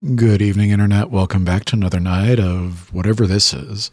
Good evening, Internet. Welcome back to another night of whatever this is.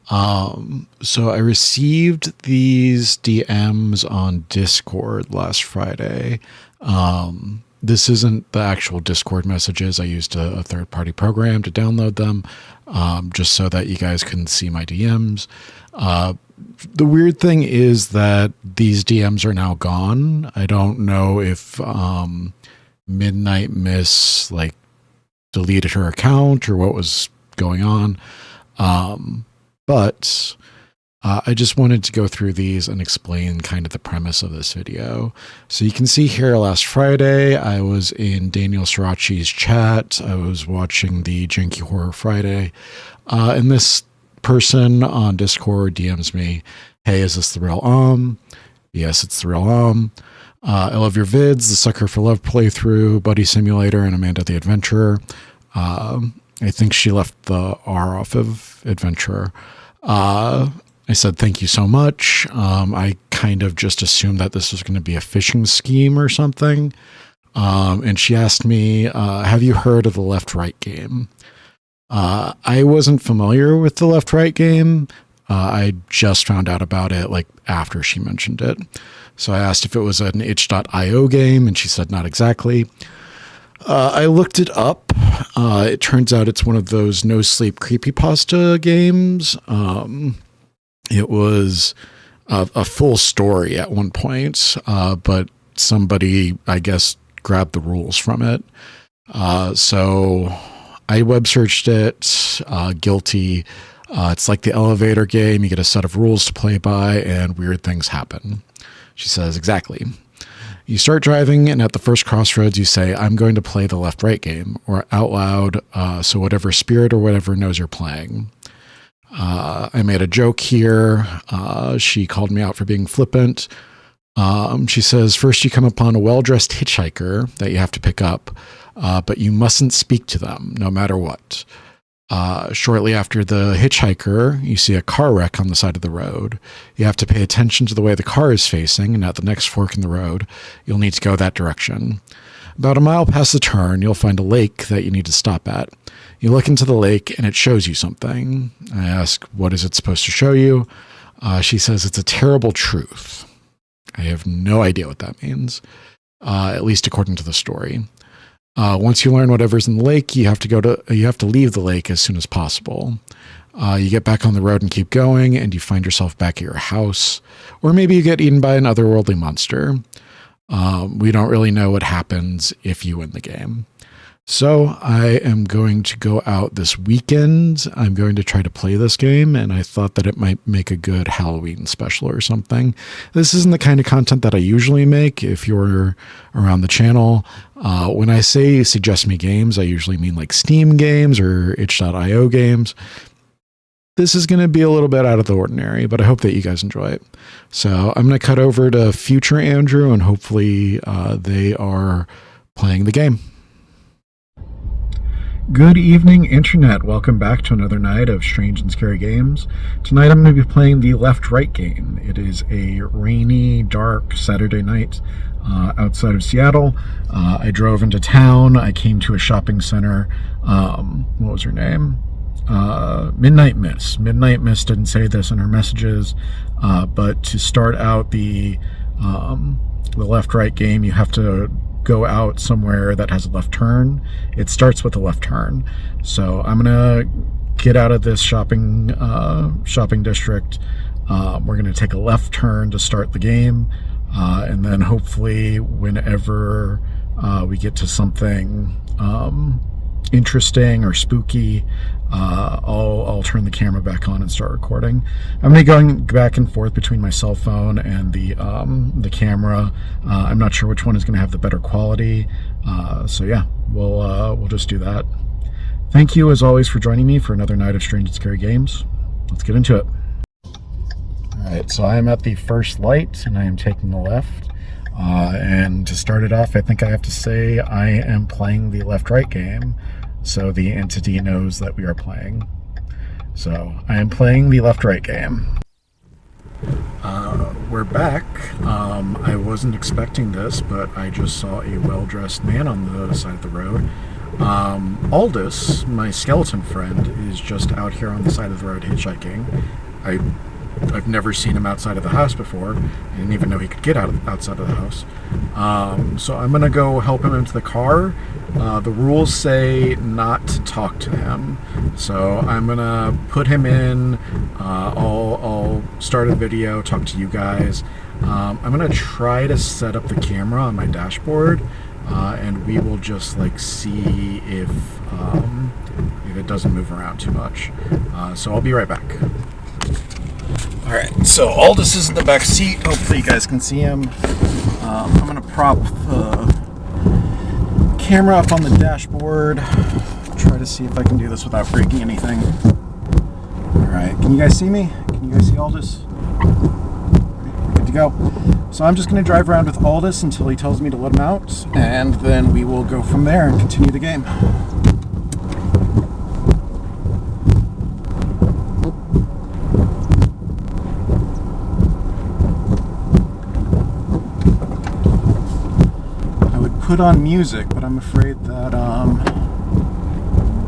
So I received these DMs on Discord last Friday. This isn't the actual Discord messages. I used a third-party program to download them, just so that you guys couldn't see my DMs. The weird thing is that these DMs are now gone. I don't know if Midnight Miss deleted her account or what was going on. But I just wanted to go through these and explain kind of the premise of this video. So you can see here last Friday, I was in Daniel Srirachi's chat. I was watching the Janky Horror Friday. And this person on Discord DMs me, "Hey, is this the real Yes, it's the real I love your vids, the Sucker for Love playthrough, Buddy Simulator, and Amanda the Adventurer. I think she left the R off of Adventurer. I said, thank you so much. I kind of just assumed that this was going to be a phishing scheme or something. And she asked me, have you heard of the left-right game? I wasn't familiar with the left-right game. I just found out about it after she mentioned it. So I asked if it was an itch.io game, and she said not exactly. I looked it up. It turns out it's one of those no-sleep creepypasta games. It was a full story at one point, but somebody, I guess, grabbed the rules from it. So I web searched it, guilty. It's like the elevator game. You get a set of rules to play by, and weird things happen. She says, exactly. You start driving, and at the first crossroads, you say, I'm going to play the left-right game, or out loud, so whatever spirit or whatever knows you're playing. I made a joke here. She called me out for being flippant. She says, first you come upon a well-dressed hitchhiker that you have to pick up, but you mustn't speak to them, no matter what. Shortly after the hitchhiker, you see a car wreck on the side of the road. You have to pay attention to the way the car is facing, and at the next fork in the road, you'll need to go that direction. About a mile past the turn, you'll find a lake that you need to stop at. You look into the lake, and it shows you something. I ask, what is it supposed to show you? She says it's a terrible truth. I have no idea what that means, at least according to the story. Once you learn whatever's in the lake, you have to leave the lake as soon as possible. You get back on the road and keep going, and you find yourself back at your house, or maybe you get eaten by an otherworldly monster. We don't really know what happens if you win the game. So I am going to go out this weekend. I'm going to try to play this game, and I thought that it might make a good Halloween special or something. This isn't the kind of content that I usually make if you're around the channel. When I say suggest me games, I usually mean like Steam games or itch.io games. This is going to be a little bit out of the ordinary, but I hope that you guys enjoy it. So I'm going to cut over to future Andrew, and hopefully they are playing the game. Good evening, Internet. Welcome back to another night of Strange and Scary Games. Tonight I'm going to be playing the left-right game. It is a rainy, dark Saturday night outside of Seattle. I drove into town. I came to a shopping center. What was her name? Midnight Miss. Midnight Miss didn't say this in her messages, but to start out the left-right game, you have to go out somewhere that has a left turn. It starts with a left turn. So I'm gonna get out of this shopping district. We're gonna take a left turn to start the game, and then hopefully whenever we get to something interesting or spooky, I'll turn the camera back on and start recording. I'm gonna be going back and forth between my cell phone and the camera. I'm not sure which one is gonna have the better quality. So yeah, we'll just do that. Thank you as always for joining me for another night of Strange and Scary Games. Let's get into it. Alright, so I am at the first light and I am taking the left. And to start it off, I think I have to say I am playing the left-right game, so the entity knows that we are playing. So I am playing the left-right game. We're back. I wasn't expecting this, but I just saw a well-dressed man on the side of the road. Aldous, my skeleton friend, is just out here on the side of the road hitchhiking. I've never seen him outside of the house before. I didn't even know he could get outside of the house. So I'm going to go help him into the car. The rules say not to talk to him. So I'm going to put him in. I'll start a video, talk to you guys. I'm going to try to set up the camera on my dashboard. And we will just like see if it doesn't move around too much. So I'll be right back. All right, so Aldous is in the back seat. Hopefully you guys can see him. I'm gonna prop the camera up on the dashboard. Try to see if I can do this without breaking anything. All right, can you guys see me? Can you guys see Aldous? We're good to go. So I'm just gonna drive around with Aldous until he tells me to let him out, and then we will go from there and continue the game. Put on music, but I'm afraid that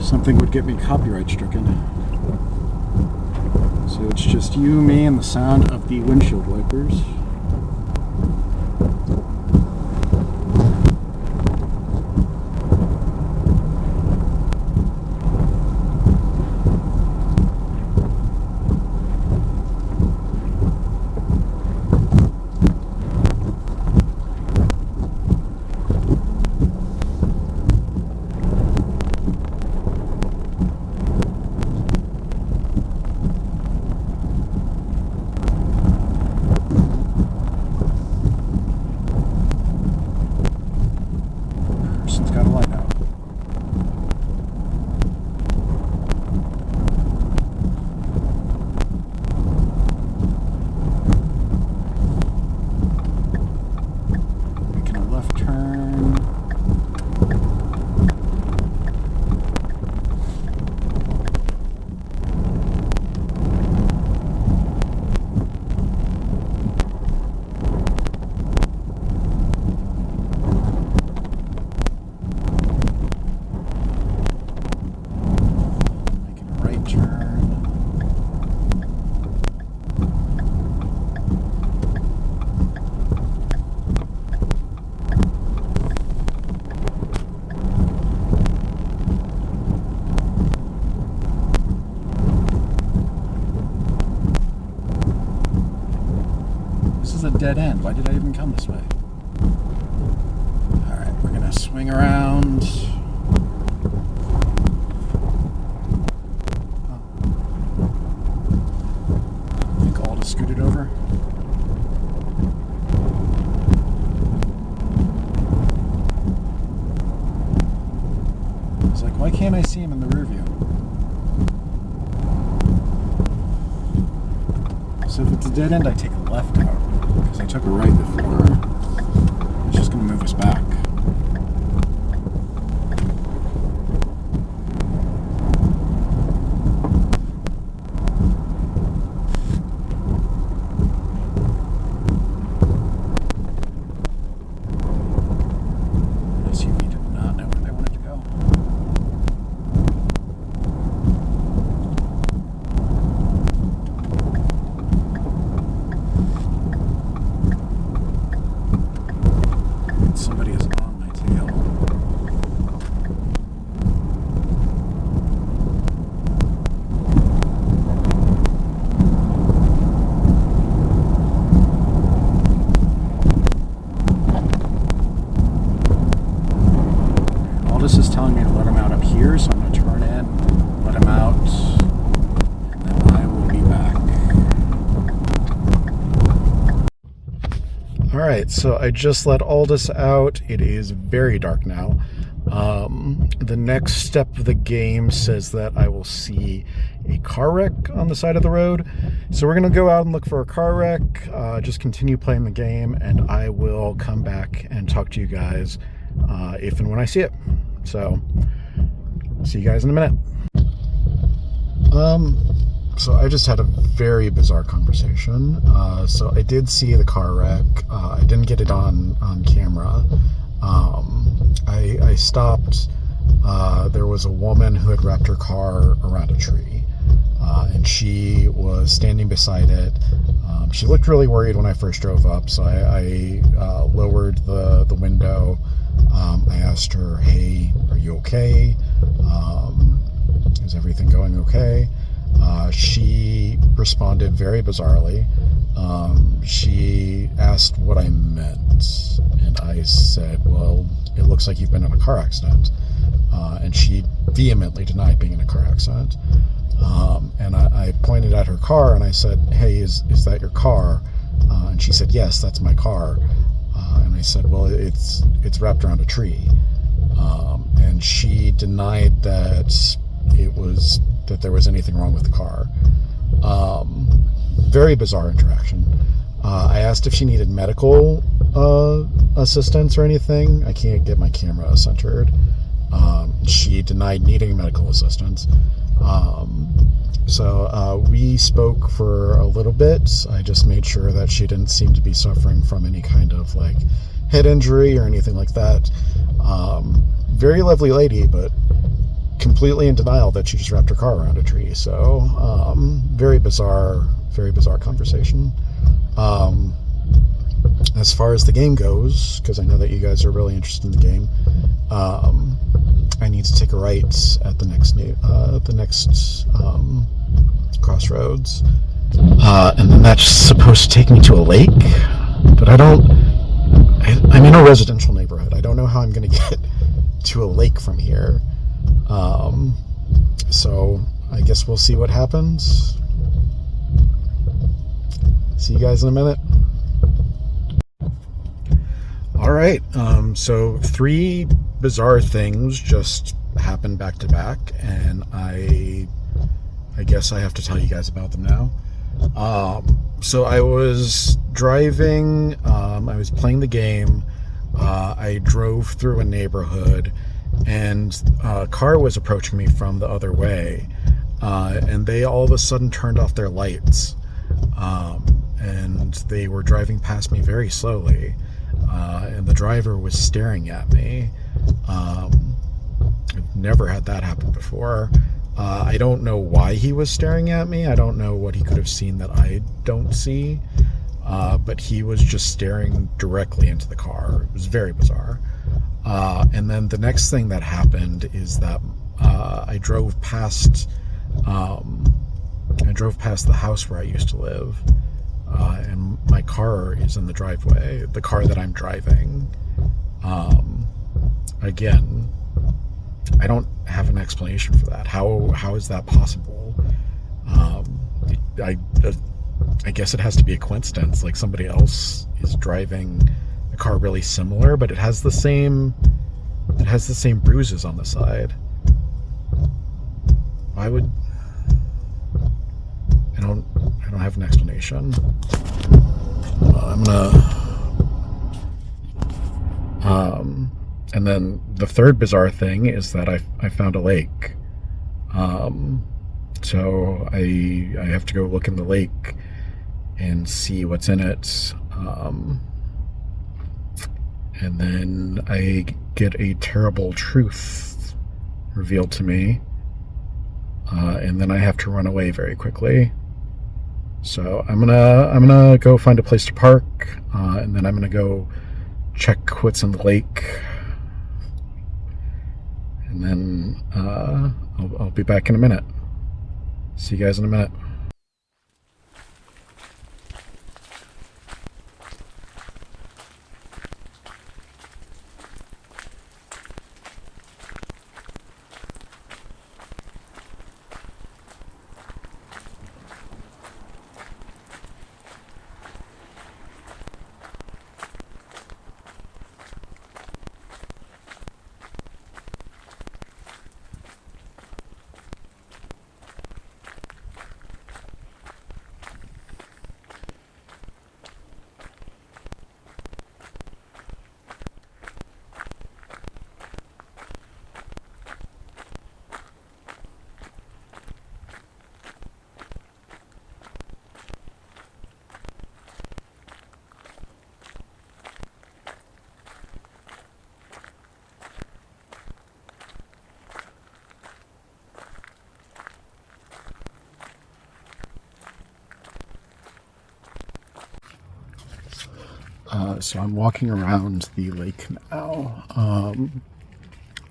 something would get me copyright stricken. So it's just you, me, and the sound of the windshield wipers. Dead end. Why did I even come this way? Alright, we're gonna swing around. Oh. I think Aldous scooted over. I was like, why can't I see him in the rear view? So if it's a dead end, I take a left out. Because I took a right before. It's just going to move us back. SUV did not know where they wanted to go. Somebody is on my tail. Aldous is telling me to let him out up here, so I'm going to turn in, let him out, and then I will be back. All right, so I just let Aldous out. It is very dark now. The next step of the game says that I will see a car wreck on the side of the road. So we're going to go out and look for a car wreck, just continue playing the game, and I will come back and talk to you guys if and when I see it. So, see you guys in a minute. So I just had a very bizarre conversation. So I did see the car wreck. I didn't get it on camera. I stopped there was a woman who had wrapped her car around a tree, and she was standing beside it. She looked really worried when I first drove up, so I lowered the window. I asked her, "Hey, are you okay? Is everything going okay?" She responded very bizarrely. She asked what I meant, and I said, "Well, it looks like you've been in a car accident." And she vehemently denied being in a car accident. And I pointed at her car and I said, "Hey, is that your car?" And she said, "Yes, that's my car." And I said, "Well, it's wrapped around a tree." And she denied that there was anything wrong with the car. Very bizarre interaction. I asked if she needed medical assistance or anything. I can't get my camera centered. She denied needing medical assistance. So we spoke for a little bit. I just made sure that she didn't seem to be suffering from any kind of like head injury or anything like that. Very lovely lady, but completely in denial that she just wrapped her car around a tree. So very bizarre conversation. As far as the game goes, because I know that you guys are really interested in the game, I need to take a right at the next crossroads, and then that's supposed to take me to a lake. But I'm in a residential neighborhood. I don't know how I'm going to get to a lake from here. So I guess we'll see what happens. See you guys in a minute. All right. So 3 bizarre things just happened back to back, and I guess I have to tell you guys about them now. So I was driving. I was playing the game. I drove through a neighborhood, and a car was approaching me from the other way, and they all of a sudden turned off their lights, and they were driving past me very slowly, and the driver was staring at me. I've never had that happen before. I don't know why he was staring at me. I don't know what he could have seen that I don't see, but he was just staring directly into the car. It was very bizarre. And then the next thing that happened is that I drove past the house where I used to live, and my car is in the driveway, the car that I'm driving. Again, I don't have an explanation for that. How is that possible? I guess it has to be a coincidence, like somebody else is driving a car really similar, but it has the same bruises on the side. Why would I don't have an explanation. I'm gonna and then the third bizarre thing is that I found a lake. So I have to go look in the lake and see what's in it. And then I get a terrible truth revealed to me. And then I have to run away very quickly. So I'm gonna go find a place to park, and then I'm gonna go check what's in the lake, and then I'll be back in a minute. See you guys in a minute. So I'm walking around the lake now.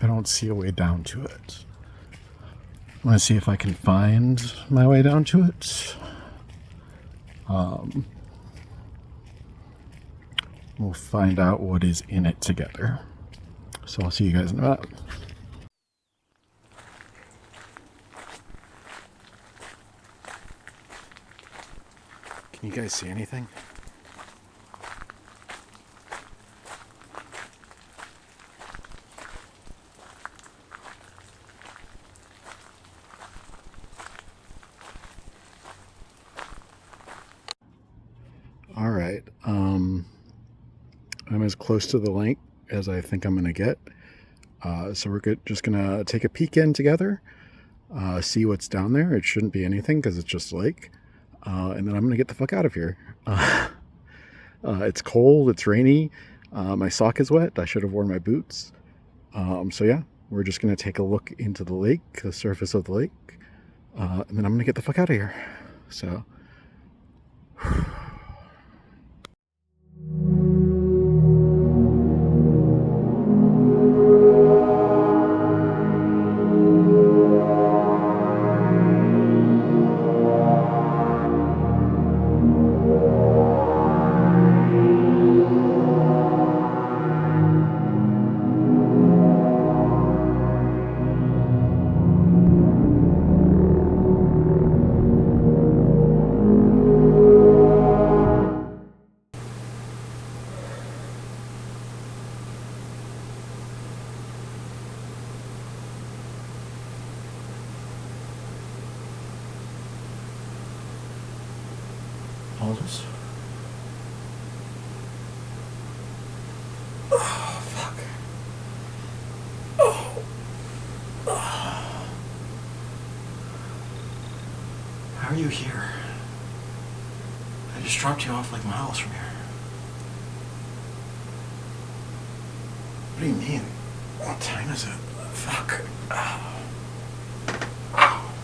I don't see a way down to it. I want to see if I can find my way down to it. We'll find out what is in it together. So I'll see you guys in a minute. Can you guys see anything? All right. I'm as close to the lake as I think I'm going to get. So we're just going to take a peek in together, see what's down there. It shouldn't be anything because it's just a lake. And then I'm going to get the fuck out of here. It's cold. It's rainy. My sock is wet. I should have worn my boots. So yeah, we're just going to take a look into the lake, the surface of the lake. And then I'm going to get the fuck out of here. So... Aldous? Oh, fuck. Oh. How are you here? I just dropped you off like miles from here. What do you mean? What time is it? Fuck. Oh. Oh.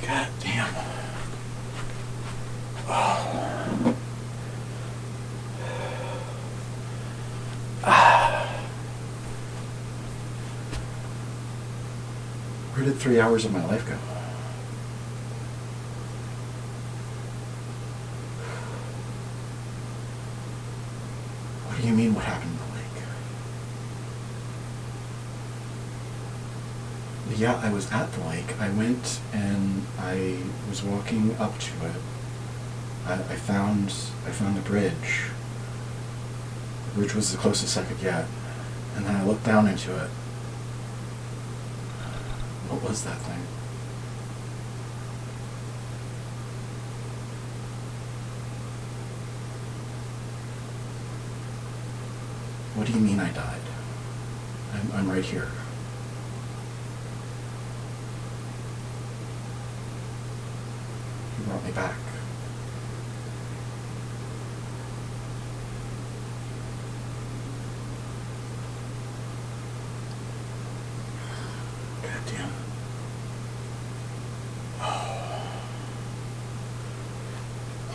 God damn. Oh. Where did 3 hours of my life go? What do you mean, what happened in the lake? Yeah, I was at the lake. I went and I was walking up to it. I found the bridge. The bridge was the closest I could get. And then I looked down into it. What was that thing? What do you mean I died? I'm right here. You brought me back. God damn. Oh.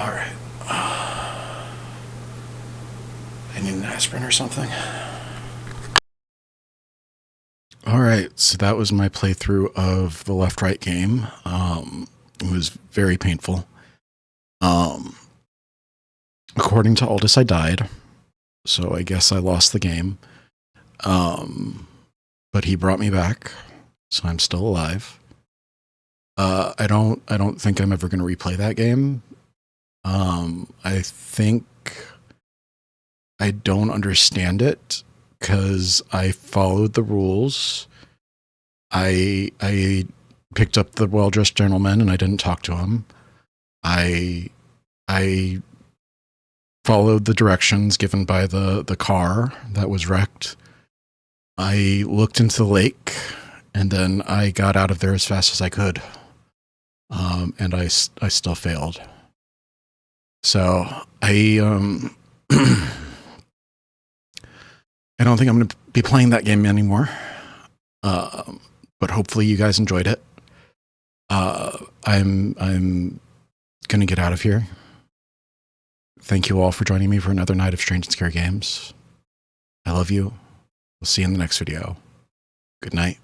All right. I need an aspirin or something. All right, so that was my playthrough of the left-right game. It was very painful. According to Aldous, I died, so I guess I lost the game. But he brought me back, so I'm still alive. I don't think I'm ever going to replay that game. I think I don't understand it because I followed the rules. I picked up the well-dressed gentleman and I didn't talk to him. I followed the directions given by the car that was wrecked. I looked into the lake and then I got out of there as fast as I could. And I still failed. So I don't think I'm going to be playing that game anymore. But hopefully you guys enjoyed it. I'm going to get out of here. Thank you all for joining me for another night of Strange and Scary Games. I love you. We'll see you in the next video. Good night.